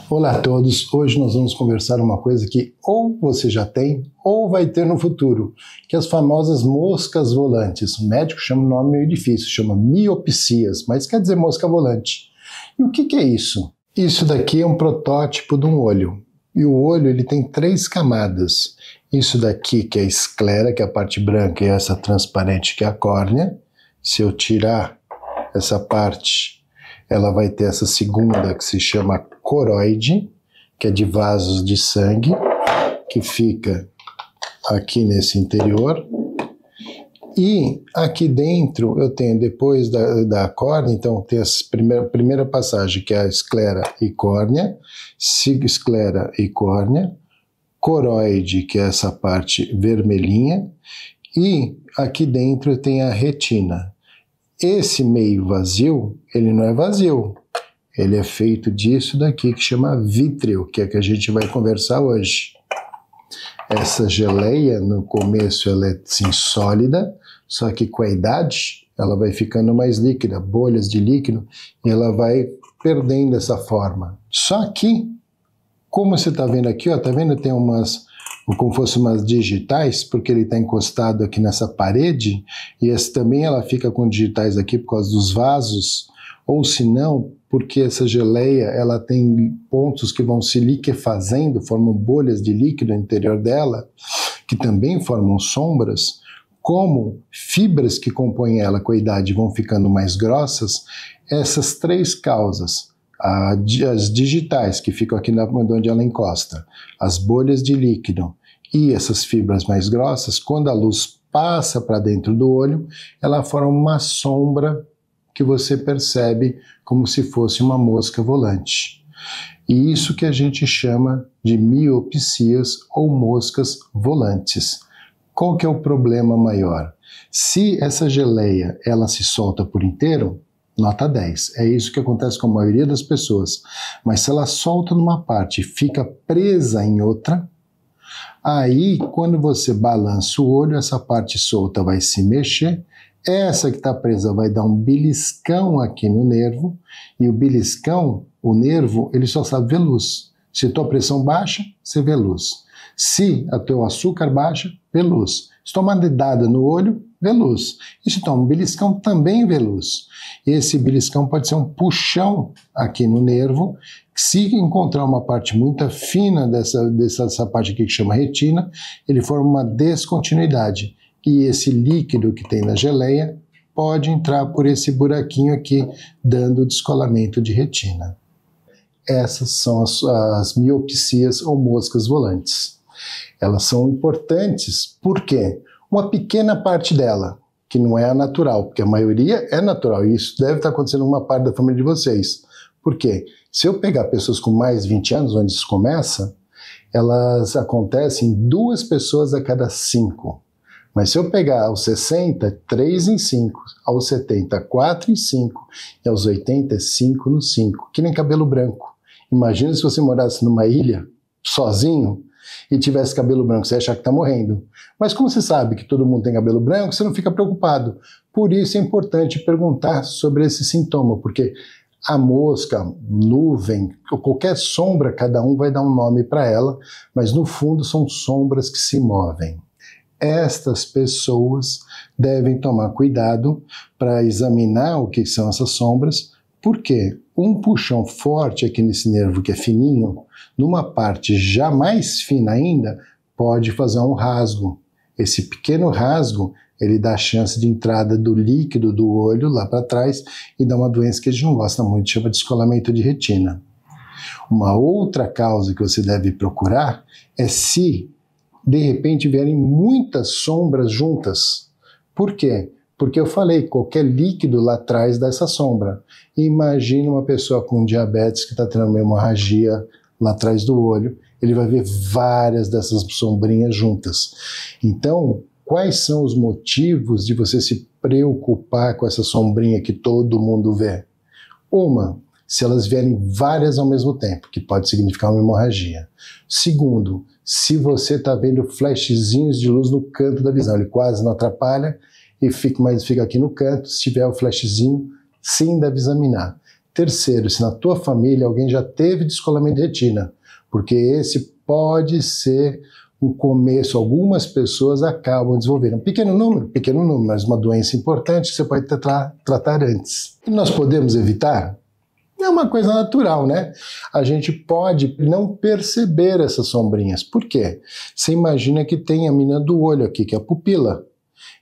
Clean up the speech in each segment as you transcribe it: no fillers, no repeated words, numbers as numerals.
Olá a todos, hoje nós vamos conversar uma coisa que ou você já tem ou vai ter no futuro, que é as famosas moscas volantes. O médico chama um nome meio difícil, chama miopsias, mas quer dizer mosca volante. E o que é isso? Isso daqui é um protótipo de um olho. E o olho ele tem 3 camadas. Isso daqui que é a esclera, que é a parte branca, e essa transparente que é a córnea. Se eu tirar essa parte, ela vai ter essa segunda que se chama coroide, que é de vasos de sangue, que fica aqui nesse interior. E aqui dentro eu tenho, depois da córnea, então tem a primeira passagem, que é a esclera e córnea, esclera e córnea, coroide, que é essa parte vermelhinha, e aqui dentro tem a retina. Esse meio vazio, ele não é vazio, ele é feito disso daqui que chama vítreo, que é que a gente vai conversar hoje. Essa geleia, no começo, ela é assim, sólida, só que com a idade, ela vai ficando mais líquida, bolhas de líquido, e ela vai perdendo essa forma. Só que, como você está vendo aqui, ó, tá vendo? Tem umas, como fosse umas digitais, porque ele está encostado aqui nessa parede, e essa também ela fica com digitais aqui por causa dos vasos, ou se não, porque essa geleia ela tem pontos que vão se liquefazendo, formam bolhas de líquido no interior dela, que também formam sombras. Como fibras que compõem ela com a idade vão ficando mais grossas, essas 3 causas, as digitais que ficam aqui onde ela encosta, as bolhas de líquido e essas fibras mais grossas, quando a luz passa para dentro do olho, ela forma uma sombra que você percebe como se fosse uma mosca volante. E isso que a gente chama de miopsias ou moscas volantes. Qual que é o problema maior? Se essa geleia ela se solta por inteiro, nota 10. É isso que acontece com a maioria das pessoas. Mas se ela solta numa parte e fica presa em outra, aí quando você balança o olho, essa parte solta vai se mexer, essa que está presa vai dar um beliscão aqui no nervo, e o beliscão, o nervo, ele só sabe ver luz. Se a tua pressão baixa, você vê luz. Se o teu açúcar baixa, vê luz. Se tomar dedada no olho, vê luz. E se tomar um beliscão, também vê luz. Esse beliscão pode ser um puxão aqui no nervo. Se encontrar uma parte muito fina dessa parte aqui que chama retina, ele forma uma descontinuidade. E esse líquido que tem na geleia pode entrar por esse buraquinho aqui, dando descolamento de retina. Essas são as miopsias ou moscas volantes. Elas são importantes porque uma pequena parte dela, que não é a natural, porque a maioria é natural, e isso deve estar acontecendo em uma parte da família de vocês. Por quê? Se eu pegar pessoas com mais de 20 anos, onde isso começa, elas acontecem em 2 pessoas a cada 5. Mas se eu pegar aos 60, 3 em 5, aos 70, 4 em 5, e aos 80, 5 no 5, que nem cabelo branco. Imagina se você morasse numa ilha, sozinho, e tivesse cabelo branco, você ia achar que está morrendo. Mas como você sabe que todo mundo tem cabelo branco, você não fica preocupado. Por isso é importante perguntar sobre esse sintoma, porque a mosca, nuvem, qualquer sombra, cada um vai dar um nome para ela, mas no fundo são sombras que se movem. Estas pessoas devem tomar cuidado para examinar o que são essas sombras, porque um puxão forte aqui nesse nervo que é fininho, numa parte já mais fina ainda, pode fazer um rasgo. Esse pequeno rasgo, ele dá a chance de entrada do líquido do olho lá para trás e dá uma doença que a gente não gosta muito, chama de descolamento de retina. Uma outra causa que você deve procurar é se de repente vierem muitas sombras juntas. Por quê? Porque eu falei, qualquer líquido lá atrás dessa sombra. Imagina uma pessoa com diabetes que está tendo uma hemorragia lá atrás do olho, ele vai ver várias dessas sombrinhas juntas. Então, quais são os motivos de você se preocupar com essa sombrinha que todo mundo vê? Uma, se elas vierem várias ao mesmo tempo, que pode significar uma hemorragia. Segundo, se você está vendo flashzinhos de luz no canto da visão, ele quase não atrapalha, mas fica aqui no canto, se tiver o flashzinho, sim, deve examinar. Terceiro, se na tua família alguém já teve descolamento de retina, porque esse pode ser um começo, algumas pessoas acabam desenvolvendo um pequeno número, mas uma doença importante que você pode tratar antes. E nós podemos evitar? É uma coisa natural, né? A gente pode não perceber essas sombrinhas. Por quê? Você imagina que tem a mina do olho aqui, que é a pupila.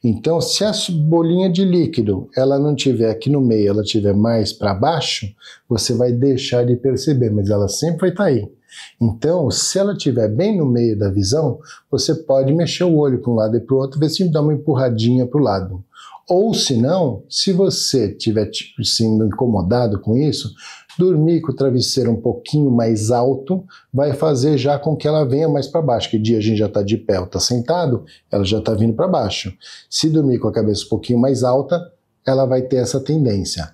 Então, se a bolinha de líquido ela não tiver aqui no meio, ela tiver mais para baixo, você vai deixar de perceber, mas ela sempre vai estar aí. Então, se ela estiver bem no meio da visão, você pode mexer o olho para um lado e para o outro, ver se dá uma empurradinha para o lado. Ou se não, se você estiver sendo incomodado com isso, dormir com o travesseiro um pouquinho mais alto vai fazer já com que ela venha mais para baixo. Que dia a gente já está de pé ou está sentado, ela já está vindo para baixo. Se dormir com a cabeça um pouquinho mais alta, ela vai ter essa tendência.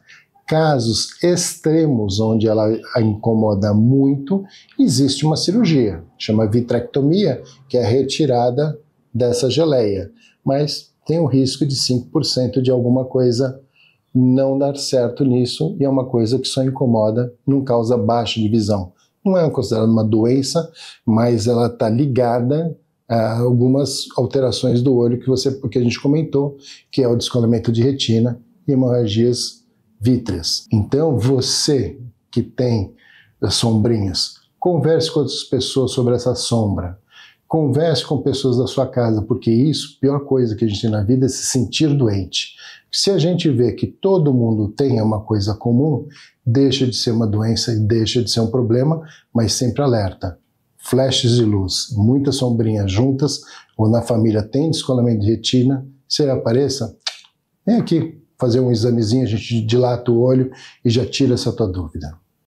Casos extremos, onde ela a incomoda muito, existe uma cirurgia, chama vitrectomia, que é a retirada dessa geleia. Mas tem um risco de 5% de alguma coisa não dar certo nisso, e é uma coisa que só incomoda, não causa baixa de visão. Não é considerada uma doença, mas ela está ligada a algumas alterações do olho que a gente comentou, que é o descolamento de retina e hemorragias vítreas. Então, você que tem as sombrinhas, converse com outras pessoas sobre essa sombra. Converse com pessoas da sua casa, porque isso, a pior coisa que a gente tem na vida é se sentir doente. Se a gente vê que todo mundo tem uma coisa comum, deixa de ser uma doença e deixa de ser um problema, mas sempre alerta. Flashes de luz, muitas sombrinhas juntas, ou na família tem descolamento de retina, se ele apareça, vem aqui fazer um examezinho, a gente dilata o olho e já tira essa tua dúvida.